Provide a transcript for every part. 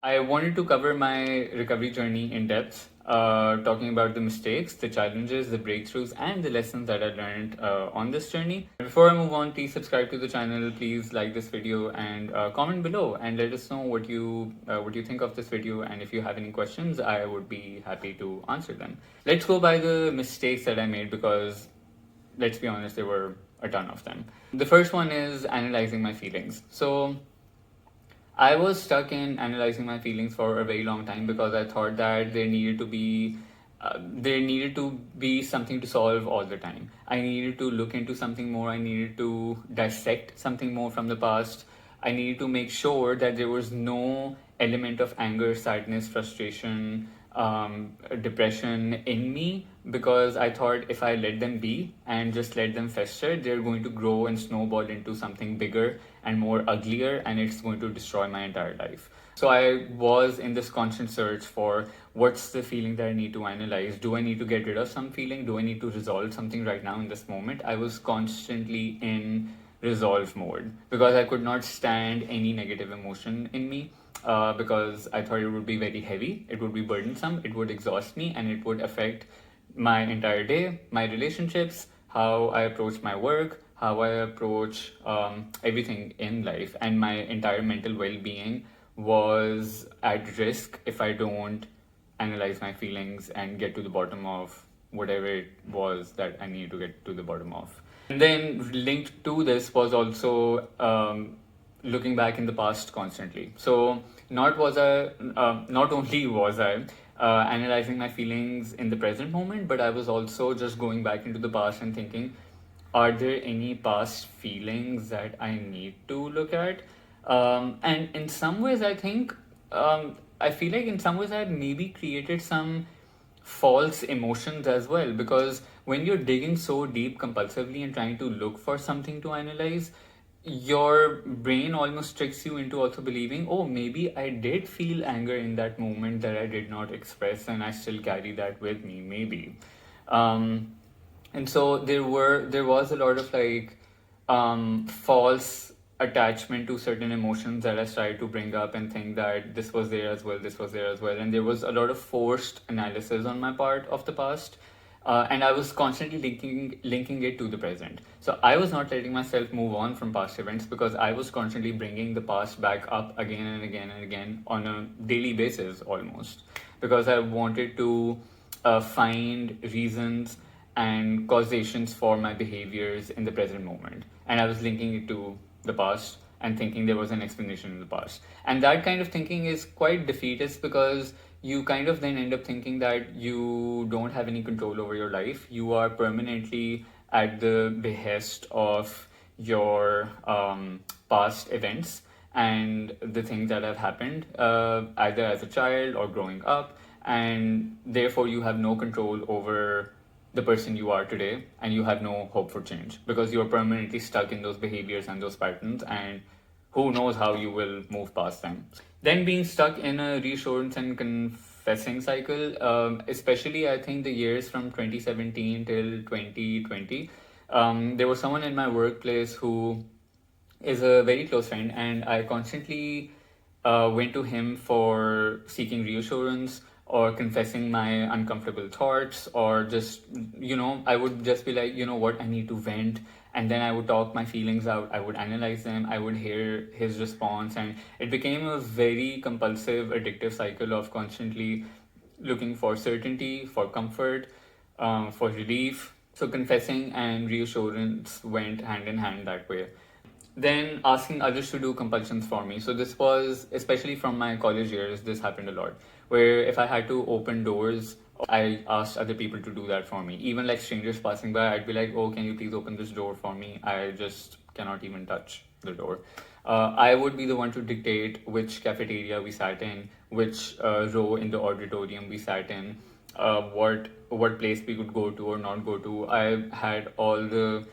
I wanted to cover my recovery journey in depth, talking about the mistakes, the challenges, the breakthroughs, and the lessons that I learned on this journey. Before I move on, please subscribe to the channel. Please like this video and comment below, and let us know what you think of this video. And if you have any questions, I would be happy to answer them. Let's go by the mistakes that I made because, let's be honest, there were a ton of them. The first one is analyzing my feelings. So I was stuck in analyzing my feelings for a very long time because I thought that there needed to be something to solve all the time. I needed to look into something more. I needed to dissect something more from the past. I needed to make sure that there was no element of anger, sadness, frustration, depression in me, because I thought if I let them be and just let them fester, they're going to grow and snowball into something bigger and more uglier, and it's going to destroy my entire life. So I was in this constant search for what's the feeling that I need to analyze. Do I need to get rid of some feeling? Do I need to resolve something right now in this moment? I was constantly in resolve mode because I could not stand any negative emotion in me, because I thought it would be very heavy, it would be burdensome, it would exhaust me, and it would affect my entire day, my relationships, how I approach my work, how I approach everything in life, and my entire mental well being was at risk if I don't analyze my feelings and get to the bottom of whatever it was that I needed to get to the bottom of. And then linked to this was also looking back in the past constantly. So not only was I analyzing my feelings in the present moment, but I was also just going back into the past and thinking, are there any past feelings that I need to look at? And in some ways, I feel like in some ways I maybe created some false emotions as well, because when you're digging so deep compulsively and trying to look for something to analyze, your brain almost tricks you into also believing, oh, maybe I did feel anger in that moment that I did not express, and I still carry that with me, maybe. um, and so there was a lot of like false attachment to certain emotions that I started to bring up and think that this was there as well, this was there as well, and there was a lot of forced analysis on my part of the past, and I was constantly linking it to the present. So I was not letting myself move on from past events because I was constantly bringing the past back up again and again and again on a daily basis almost, because I wanted to find reasons and causations for my behaviors in the present moment, and I was linking it to the past and thinking there was an explanation in the past. And that kind of thinking is quite defeatist because you kind of then end up thinking that you don't have any control over your life. You are permanently at the behest of your past events and the things that have happened, either as a child or growing up, and therefore you have no control over the person you are today, and you have no hope for change because you're permanently stuck in those behaviors and those patterns, and who knows how you will move past them. Then being stuck in a reassurance and confessing cycle, especially I think the years from 2017 till 2020, there was someone in my workplace who is a very close friend, and I constantly went to him for seeking reassurance or confessing my uncomfortable thoughts, or just, I would just be like, you know what, I need to vent. And then I would talk my feelings out, I would analyze them, I would hear his response, and it became a very compulsive, addictive cycle of constantly looking for certainty, for comfort, for relief. So confessing and reassurance went hand in hand that way. Then asking others to do compulsions for me. So this was, especially from my college years, this happened a lot. Where if I had to open doors, I asked other people to do that for me. Even like strangers passing by, I'd be like, oh, can you please open this door for me? I just cannot even touch the door. I would be the one to dictate which cafeteria we sat in, which row in the auditorium we sat in, what place we could go to or not go to. I had all the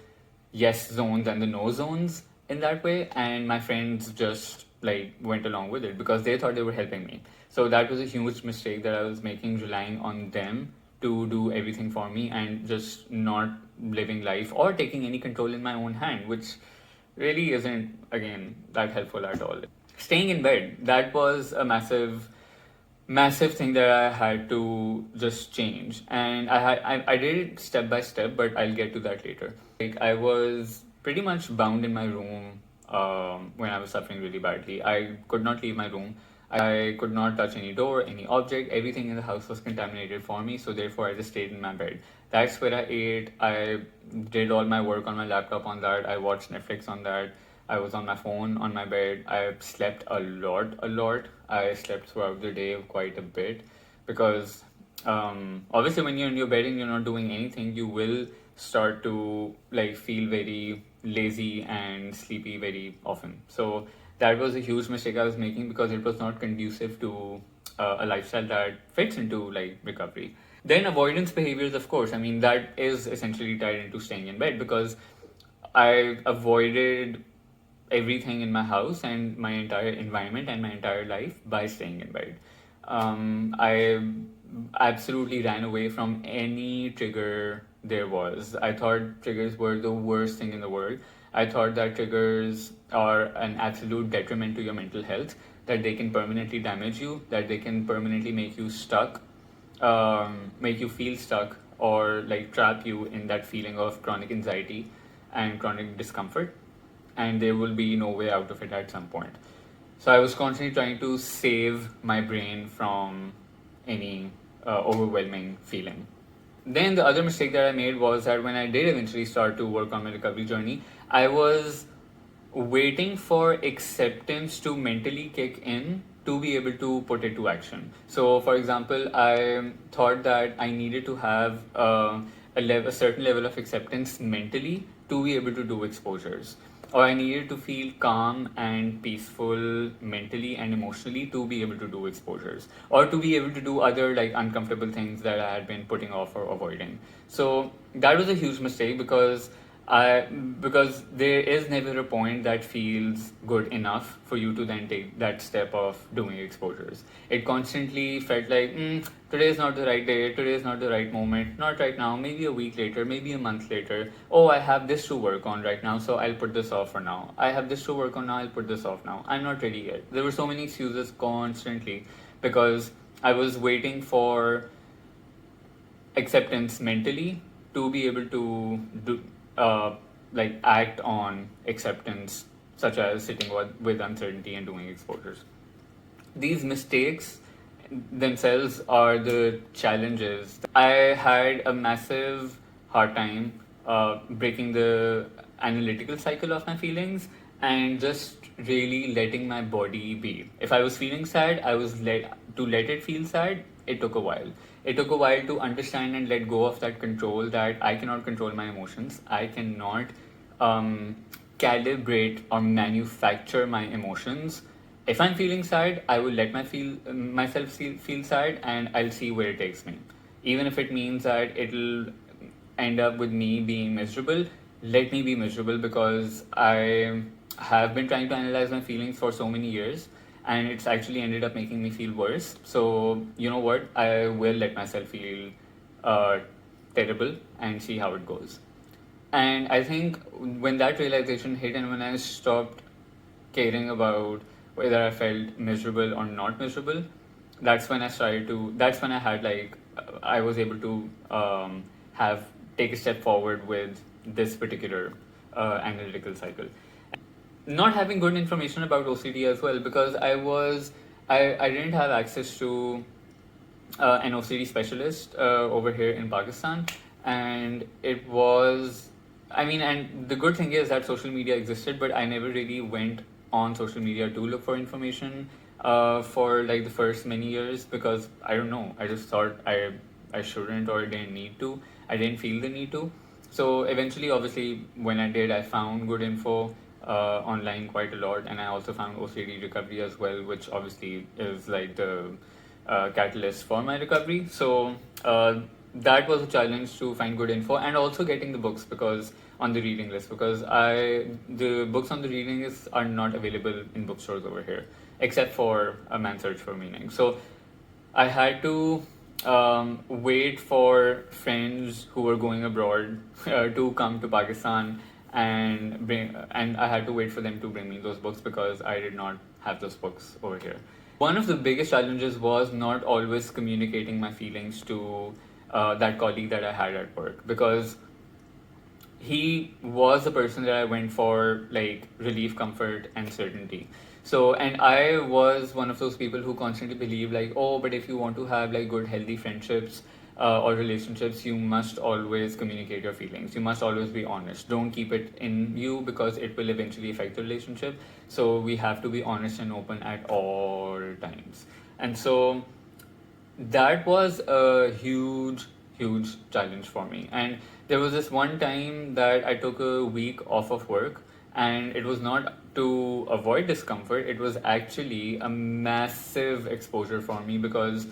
yes zones and the no zones in that way, and my friends just like went along with it because they thought they were helping me. So that was a huge mistake that I was making, relying on them to do everything for me and just not living life or taking any control in my own hand, which really isn't, again, that helpful at all. staying in bed, that was a massive thing that I had to just change. And I did it step by step, but I'll get to that later. Like, I was pretty much bound in my room when I was suffering really badly. I could not leave my room. I could not touch any door, any object. Everything in the house was contaminated for me, so therefore I just stayed in my bed. That's where I ate. I did all my work on my laptop on that. I watched Netflix on that. I was on my phone on my bed. I slept a lot. I slept throughout the day quite a bit because obviously when you're in your bed and you're not doing anything, you will start to like feel very lazy and sleepy very often. So that was a huge mistake I was making because it was not conducive to a lifestyle that fits into like recovery. Then avoidance behaviors, of course. I mean, that is essentially tied into staying in bed because I avoided everything in my house and my entire environment and my entire life by staying in bed. I absolutely ran away from any trigger there was. I thought triggers were the worst thing in the world. I thought that triggers are an absolute detriment to your mental health, that they can permanently damage you, that they can permanently make you stuck, make you feel stuck, or like trap you in that feeling of chronic anxiety and chronic discomfort, and there will be no way out of it at some point. So I was constantly trying to save my brain from any overwhelming feeling. Then the other mistake that I made was that when I did eventually start to work on my recovery journey, I was waiting for acceptance to mentally kick in to be able to put it to action. So, for example, I thought that I needed to have a certain level of acceptance mentally to be able to do exposures, or I needed to feel calm and peaceful mentally and emotionally to be able to do exposures, or to be able to do other like uncomfortable things that I had been putting off or avoiding. So that was a huge mistake because there is never a point that feels good enough for you to then take that step of doing exposures. It constantly felt like today is not the right day, today is not the right moment, not right now, maybe a week later, maybe a month later. Oh, I have this to work on right now, so I'll put this off for now. I have this to work on now, I'll put this off now. I'm not ready yet. There were so many excuses constantly because I was waiting for acceptance mentally to be able to do like act on acceptance, such as sitting with uncertainty and doing exposures. These mistakes themselves are the challenges. I had a massive hard time breaking the analytical cycle of my feelings and just really letting my body be. If I was feeling sad, I was let it feel sad. It took a while. It took a while to understand and let go of that control, that I cannot control my emotions. I cannot um, calibrate or manufacture my emotions. If I'm feeling sad, I will let myself feel sad, and I'll see where it takes me. Even if it means that it'll end up with me being miserable, let me be miserable, because I have been trying to analyze my feelings for so many years and it's actually ended up making me feel worse. So, you know what? I will let myself feel uh, terrible and see how it goes. And I think when that realization hit and when I stopped caring about whether I felt miserable or not miserable, that's when I had I was able to have take a step forward with this particular analytical cycle. Not having good information about OCD as well, because I didn't have access to an OCD specialist over here in Pakistan, and it was, I mean, and the good thing is that social media existed, but I never really went on social media to look for information for like the first many years, because I don't know, I just thought I shouldn't or didn't need to. I didn't feel the need to. So eventually, obviously, when I did, I found good info online quite a lot, and I also found OCD recovery as well, which obviously is like the catalyst for my recovery. So that was a challenge to find good info, and also getting the books because on the reading list, because the books on the reading list are not available in bookstores over here except for A Man's Search for Meaning. So I had to wait for friends who were going abroad to come to Pakistan and I had to wait for them to bring me those books because I did not have those books over here. One of the biggest challenges was not always communicating my feelings to that colleague that I had at work, because he was the person that I went for, like, relief, comfort, and certainty. So, and I was one of those people who constantly believe, like, oh, but if you want to have like good, healthy friendships or relationships, you must always communicate your feelings. You must always be honest. Don't keep it in you because it will eventually affect the relationship. So, we have to be honest and open at all times. And so, that was a huge challenge for me. And there was this one time that I took a week off of work, and it was not to avoid discomfort, it was actually a massive exposure for me, because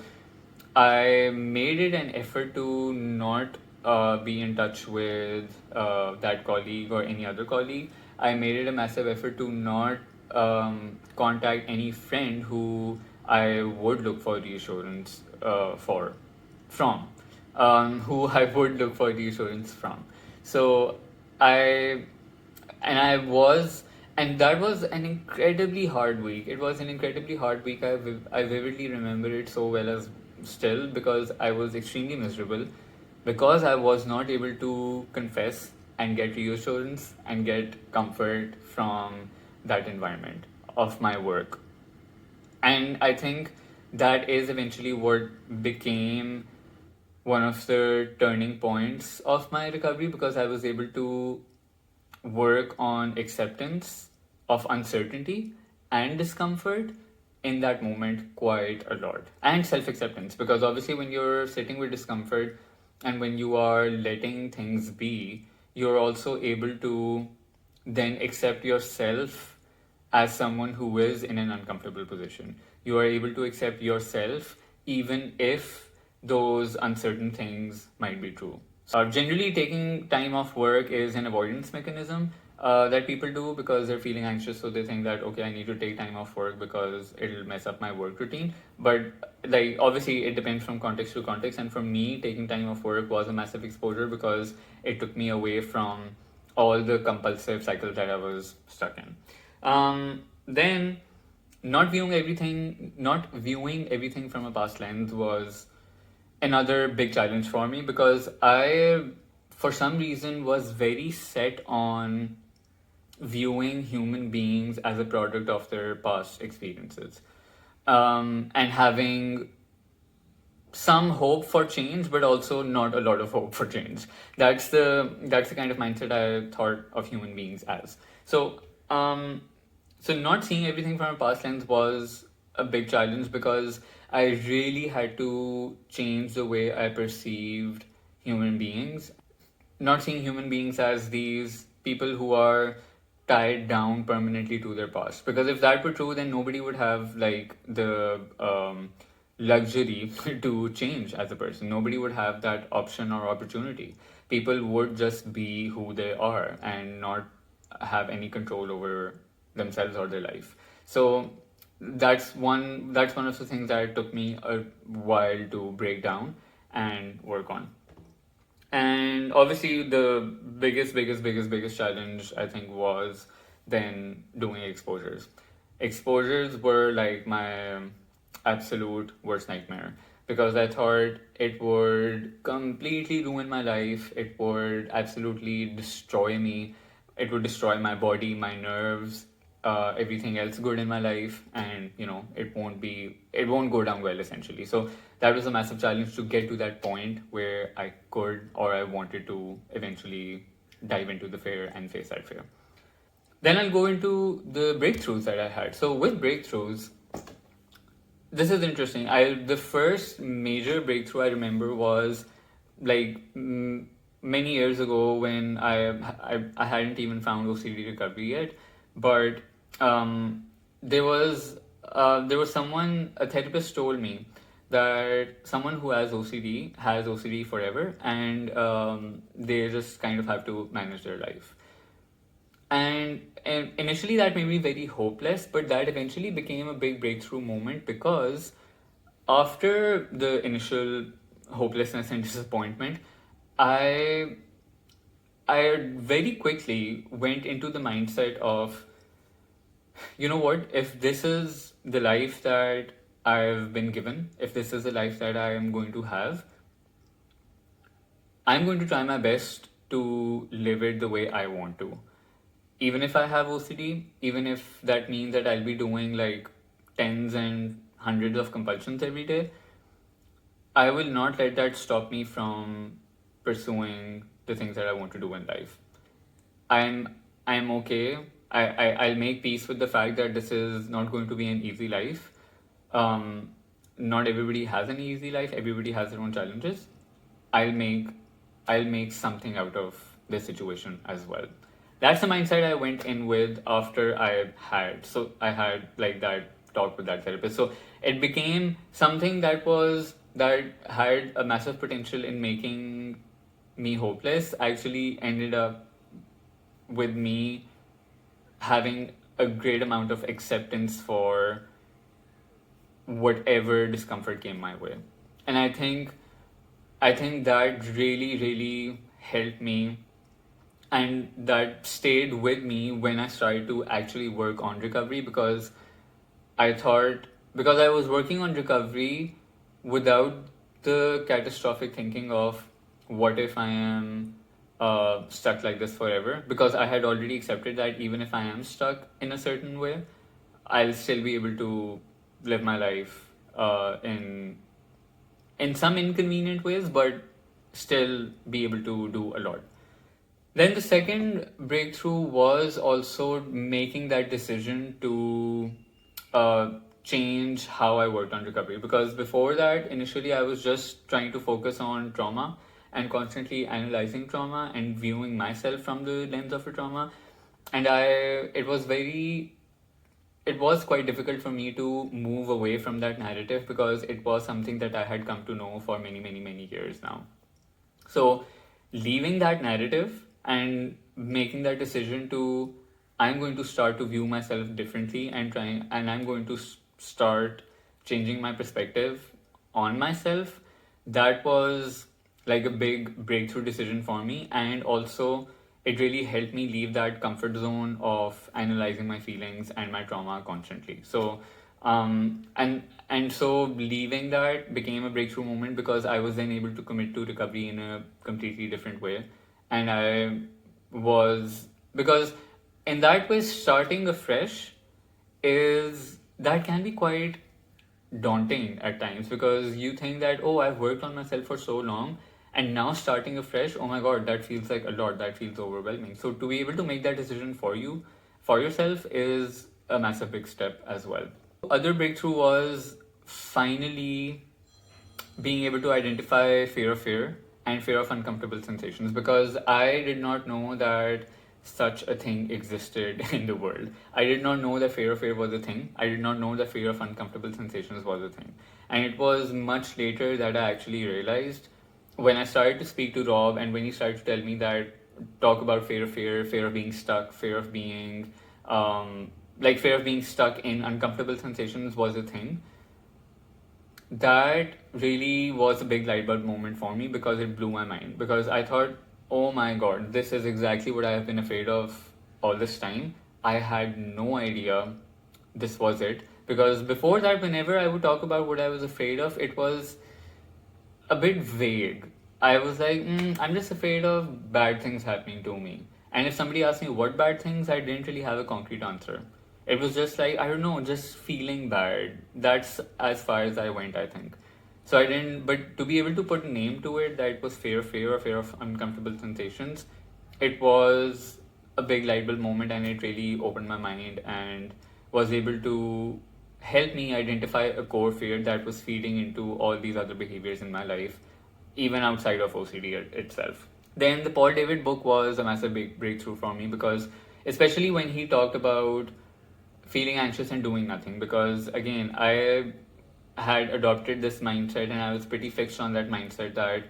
I made it an effort to not be in touch with that colleague or any other colleague. I made it a massive effort to not contact any friend who I would look for reassurance from, who I would look for reassurance from. So I and I was, and that was an incredibly hard week. It was an incredibly hard week. I vividly remember it so well as still, because I was extremely miserable, because I was not able to confess and get reassurance and get comfort from that environment of my work. And I think that is eventually what became one of the turning points of my recovery, because I was able to work on acceptance of uncertainty and discomfort in that moment quite a lot. And self acceptance, because obviously, when you're sitting with discomfort and when you are letting things be, you're also able to then accept yourself as someone who is in an uncomfortable position. You are able to accept yourself even if those uncertain things might be true. Generally, taking time off work is an avoidance mechanism that people do because they're feeling anxious. So they think that, okay, I need to take time off work because it'll mess up my work routine. But like, obviously, it depends from context to context. And for me, taking time off work was a massive exposure because it took me away from all the compulsive cycles that I was stuck in. Then, not viewing everything from a past lens was another big challenge for me, because I, for some reason, was very set on viewing human beings as a product of their past experiences, and having some hope for change, but also not a lot of hope for change. That's the kind of mindset I thought of human beings as. So not seeing everything from a past lens was a big challenge, because I really had to change the way I perceived human beings. Not seeing human beings as these people who are tied down permanently to their past. Because if that were true, then nobody would have like the luxury to change as a person. Nobody would have that option or opportunity. People would just be who they are and not have any control over themselves or their life. So that's one of the things that took me a while to break down and work on. And obviously, the biggest challenge I think was then doing exposures. Exposures were like my absolute worst nightmare, because I thought it would completely ruin my life. It would absolutely destroy me. It would destroy my body, my nerves, everything else good in my life, and it won't go down well, essentially. So that was a massive challenge to get to that point where I could, or I wanted to, eventually dive into the fear and face that fear. Then I'll go into the breakthroughs that I had. So with breakthroughs, this is interesting. The first major breakthrough I remember was like many years ago, when I hadn't even found OCD recovery yet, but there was someone, a therapist told me that someone who has OCD forever, and they just kind of have to manage their life. And initially that made me very hopeless, but that eventually became a big breakthrough moment, because after the initial hopelessness and disappointment, I I very quickly went into the mindset of, you know what, if this is the life that I've been given, if this is the life that I am going to have, I'm going to try my best to live it the way I want to. Even if I have OCD, even if that means that I'll be doing like tens and hundreds of compulsions every day, I will not let that stop me from pursuing the things that I want to do in life. I'm I'm okay. I'll make peace with the fact that this is not going to be an easy life. Um, Not everybody has an easy life. Everybody has their own challenges. I'll make I'll make something out of this situation as well. That's the mindset I went in with after I had like that talk with that therapist. So it became something that had a massive potential in making me hopeless. Actually ended up with me having a great amount of acceptance for whatever discomfort came my way. And I think that really, really helped me, and that stayed with me when I started to actually work on recovery, because I thought, because I was working on recovery without the catastrophic thinking of what if I am stuck like this forever, because I had already accepted that even if I am stuck in a certain way, I'll still be able to live my life in some inconvenient ways, but still be able to do a lot. Then the second breakthrough was also making that decision to uh, change how I worked on recovery. Because before that, initially, I was just trying to focus on trauma and constantly analyzing trauma and viewing myself from the lens of a trauma. And it was quite difficult for me to move away from that narrative, because it was something that I had come to know for many, many, many years now. So, leaving that narrative and making that decision to, I'm going to start to view myself differently, and I'm going to start changing my perspective on myself. That was like a big breakthrough decision for me, and also it really helped me leave that comfort zone of analyzing my feelings and my trauma constantly. So and so leaving that became a breakthrough moment, because I was then able to commit to recovery in a completely different way. And I was, because in that way, starting afresh is, that can be quite daunting at times, because you think that, oh, I've worked on myself for so long, and now starting afresh, oh my god, that feels like a lot, that feels overwhelming. So to be able to make that decision for yourself, is a massive big step as well. Other breakthrough was finally being able to identify fear and fear of uncomfortable sensations, because I did not know that such a thing existed in the world. I did not know that fear was a thing. I did not know that fear of uncomfortable sensations was a thing. And it was much later that I actually realized, when I started to speak to Rob, and when he started to tell me that, talk about fear of being stuck, fear of being stuck in uncomfortable sensations was a thing. That really was a big light bulb moment for me, because it blew my mind. Because I thought, oh my god, this is exactly what I have been afraid of all this time. I had no idea this was it. Because before that, whenever I would talk about what I was afraid of, it was a bit vague. I was like, I'm just afraid of bad things happening to me. And if somebody asked me what bad things, I didn't really have a concrete answer. It was just like, I don't know, just feeling bad. That's as far as I went, I think. So I didn't, but to be able to put a name to it, that it was fear, or fear of uncomfortable sensations, it was a big light bulb moment, and it really opened my mind and was able to help me identify a core fear that was feeding into all these other behaviors in my life, even outside of OCD itself. Then the Paul David book was a massive big breakthrough for me, because especially when he talked about feeling anxious and doing nothing, because again, I had adopted this mindset, and I was pretty fixed on that mindset, that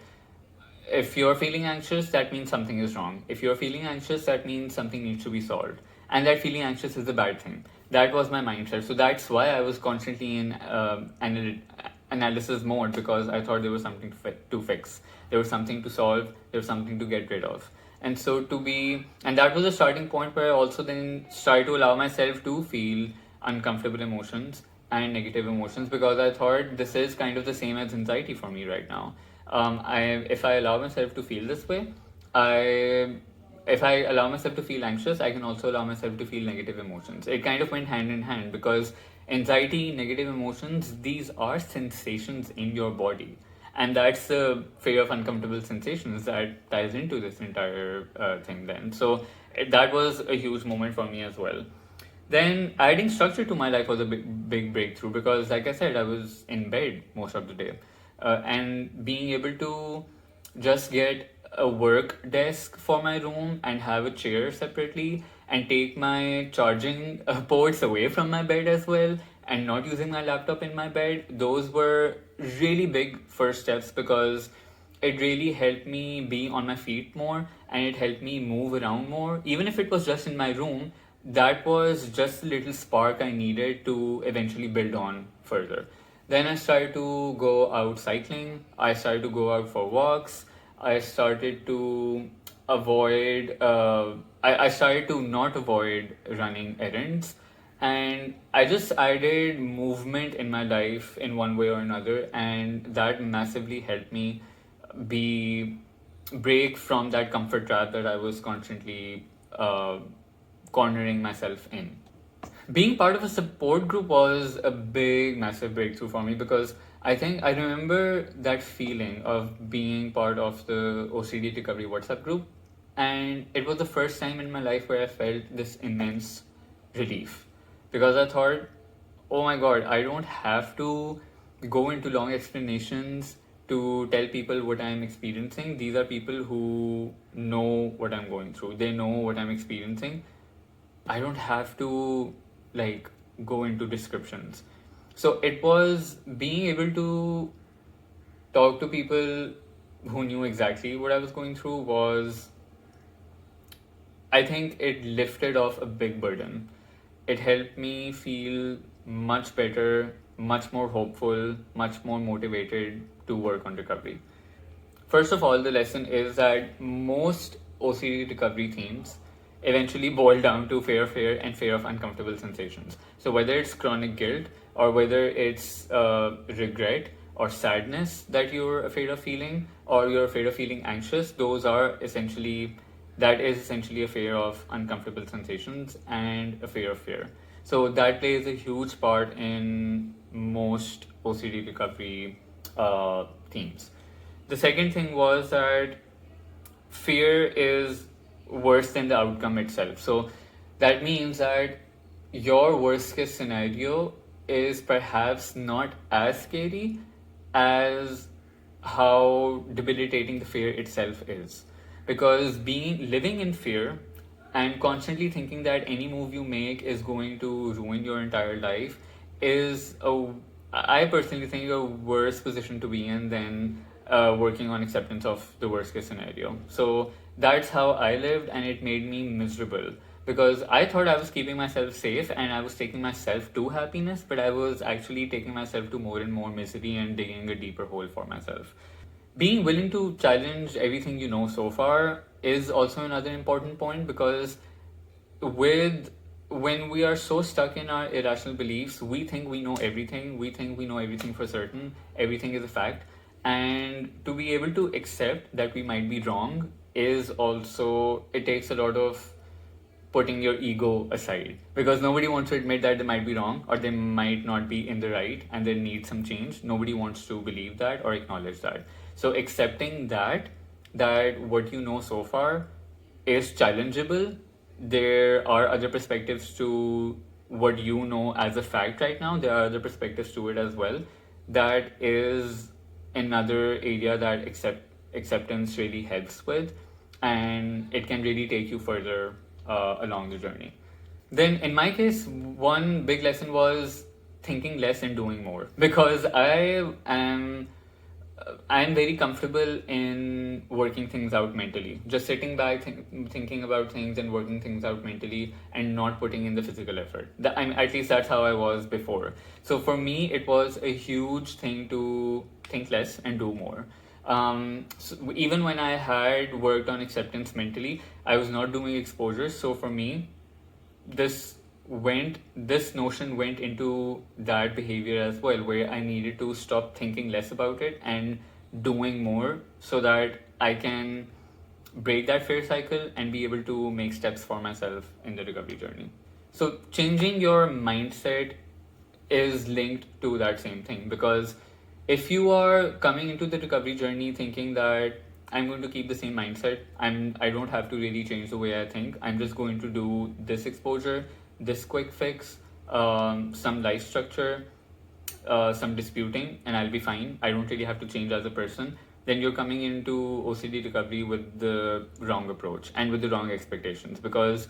if you're feeling anxious, that means something is wrong. If you're feeling anxious, that means something needs to be solved. And that feeling anxious is a bad thing. That was my mindset. So that's why I was constantly in analysis mode, because I thought there was something to fix. There was something to solve. There was something to get rid of. And so and that was a starting point where I also then started to allow myself to feel uncomfortable emotions and negative emotions, because I thought this is kind of the same as anxiety for me right now. If I allow myself to feel this way, I if I allow myself to feel anxious, I can also allow myself to feel negative emotions. It kind of went hand in hand, because anxiety, negative emotions, these are sensations in your body. And that's the fear of uncomfortable sensations that ties into this entire thing then. So that was a huge moment for me as well. Then adding structure to my life was a big breakthrough, because, like I said, I was in bed most of the day. And being able to just get a work desk for my room and have a chair separately and take my charging ports away from my bed as well, and not using my laptop in my bed, those were really big first steps, because it really helped me be on my feet more, and it helped me move around more. Even if it was just in my room, that was just a little spark I needed to eventually build on further. Then I started to go out cycling, I started to go out for walks, I started to I started to not avoid running errands, and I just added movement in my life in one way or another, and that massively helped me be break from that comfort trap that I was constantly cornering myself in. Being part of a support group was a big, massive breakthrough for me, because I remember that feeling of being part of the OCD recovery WhatsApp group, and it was the first time in my life where I felt this immense relief, because I thought, oh my god, I don't have to go into long explanations to tell people what I'm experiencing. These are people who know what I'm going through, they know what I'm experiencing. I don't have to like go into descriptions. So it was being able to talk to people who knew exactly what I was going through was, I think it lifted off a big burden. It helped me feel much better, much more hopeful, much more motivated to work on recovery. First of all, the lesson is that most OCD recovery themes eventually boil down to fear, and fear of uncomfortable sensations. So whether it's chronic guilt, or whether it's regret or sadness that you're afraid of feeling, or you're afraid of feeling anxious, that is essentially a fear of uncomfortable sensations and a fear of fear. So that plays a huge part in most OCD recovery themes. The second thing was that fear is worse than the outcome itself. So that means that your worst case scenario is perhaps not as scary as how debilitating the fear itself is. Because living in fear and constantly thinking that any move you make is going to ruin your entire life is I personally think, a worse position to be in than working on acceptance of the worst case scenario. So that's how I lived, and it made me miserable, because I thought I was keeping myself safe and I was taking myself to happiness, but I was actually taking myself to more and more misery and digging a deeper hole for myself. Being willing to challenge everything you know so far is also another important point, because with when we are so stuck in our irrational beliefs, we think we know everything, we think we know everything for certain, everything is a fact. And to be able to accept that we might be wrong is also, it takes a lot of putting your ego aside, because nobody wants to admit that they might be wrong or they might not be in the right and they need some change. Nobody wants to believe that or acknowledge that. So accepting that what you know so far is challengeable. There are other perspectives to what you know as a fact right now. There are other perspectives to it as well. That is another area that acceptance really helps with, and it can really take you further along the journey. Then, in my case, one big lesson was thinking less and doing more, because I'm very comfortable in working things out mentally, just sitting back, thinking about things and working things out mentally, and not putting in the physical effort. At least that's how I was before. So for me, it was a huge thing to think less and do more. So even when I had worked on acceptance mentally, I was not doing exposures. So for me, this notion went into that behavior as well, where I needed to stop thinking less about it and doing more so that I can break that fear cycle and be able to make steps for myself in the recovery journey. So changing your mindset is linked to that same thing, because if you are coming into the recovery journey thinking that I'm going to keep the same mindset, I don't have to really change the way I think, I'm just going to do this exposure, this quick fix, some life structure, some disputing, and I'll be fine, I don't really have to change as a person, then you're coming into OCD recovery with the wrong approach and with the wrong expectations, because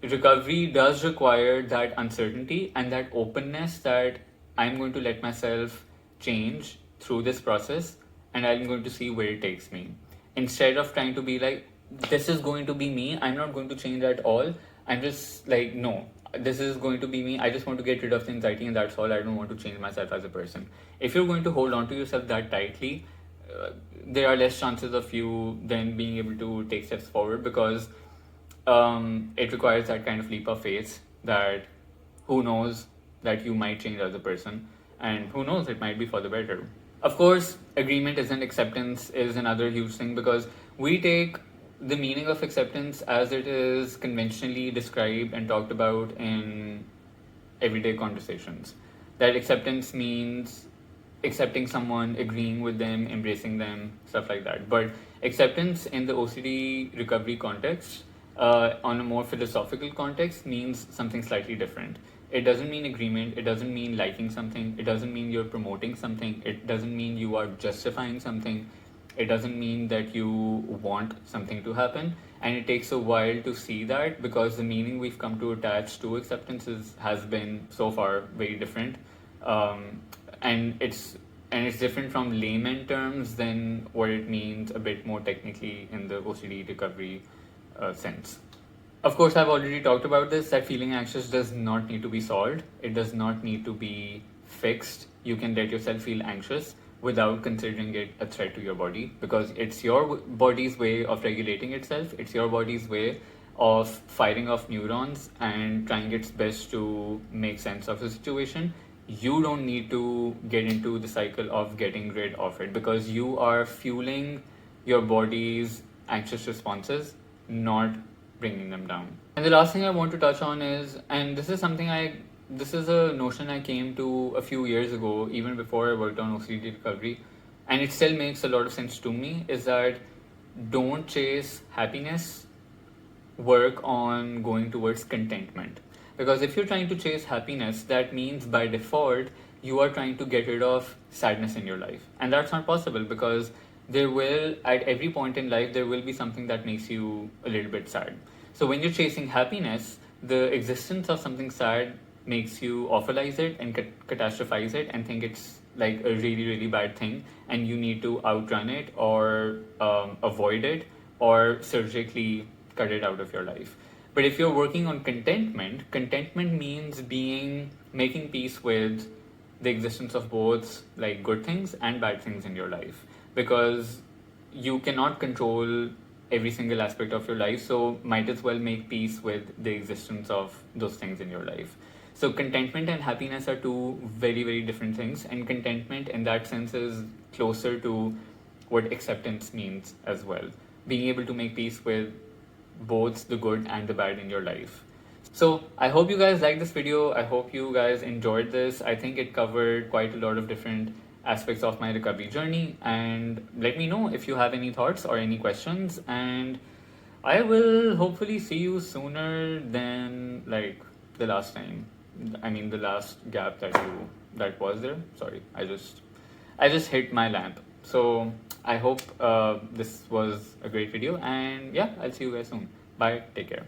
recovery does require that uncertainty and that openness that I'm going to let myself change through this process and I'm going to see where it takes me. Instead of trying to be like, this is going to be me, I'm not going to change at all. I'm just like, no, this is going to be me. I just want to get rid of the anxiety and that's all. I don't want to change myself as a person. If you're going to hold on to yourself that tightly, there are less chances of you then being able to take steps forward, because it requires that kind of leap of faith that who knows that you might change as a person, and who knows, it might be for the better. Of course, agreement isn't acceptance is another huge thing, because we take the meaning of acceptance as it is conventionally described and talked about in everyday conversations. That acceptance means accepting someone, agreeing with them, embracing them, stuff like that. But acceptance in the OCD recovery context, on a more philosophical context, means something slightly different. It doesn't mean agreement, it doesn't mean liking something, it doesn't mean you're promoting something, it doesn't mean you are justifying something, it doesn't mean that you want something to happen. And it takes a while to see that, because the meaning we've come to attach to acceptance has been so far very different. And it's different from layman terms than what it means a bit more technically in the OCD recovery sense. Of course, I've already talked about this, that feeling anxious does not need to be solved. It does not need to be fixed. You can let yourself feel anxious without considering it a threat to your body, because it's your body's way of regulating itself. It's your body's way of firing off neurons and trying its best to make sense of the situation. You don't need to get into the cycle of getting rid of it, because you are fueling your body's anxious responses, not bringing them down. And the last thing I want to touch on is, and this is a notion I came to a few years ago, even before I worked on OCD recovery, and it still makes a lot of sense to me, is that don't chase happiness, work on going towards contentment. Because if you're trying to chase happiness, that means by default you are trying to get rid of sadness in your life, and that's not possible, because there will, at every point in life, there will be something that makes you a little bit sad. So when you're chasing happiness, the existence of something sad makes you awfulize it and catastrophize it and think it's like a really, really bad thing, and you need to outrun it or avoid it or surgically cut it out of your life. But if you're working on contentment means making peace with the existence of both like good things and bad things in your life, because you cannot control every single aspect of your life, so might as well make peace with the existence of those things in your life. So contentment and happiness are two very, very different things, and contentment in that sense is closer to what acceptance means as well, being able to make peace with both the good and the bad in your life. So I hope you guys liked this video. I hope you guys enjoyed this. I think it covered quite a lot of different aspects of my recovery journey, and let me know if you have any thoughts or any questions, and I will hopefully see you sooner than like the last time. I mean the last gap that was there. Sorry, I just hit my lamp. So I hope this was a great video, and yeah, I'll see you guys soon. Bye, take care.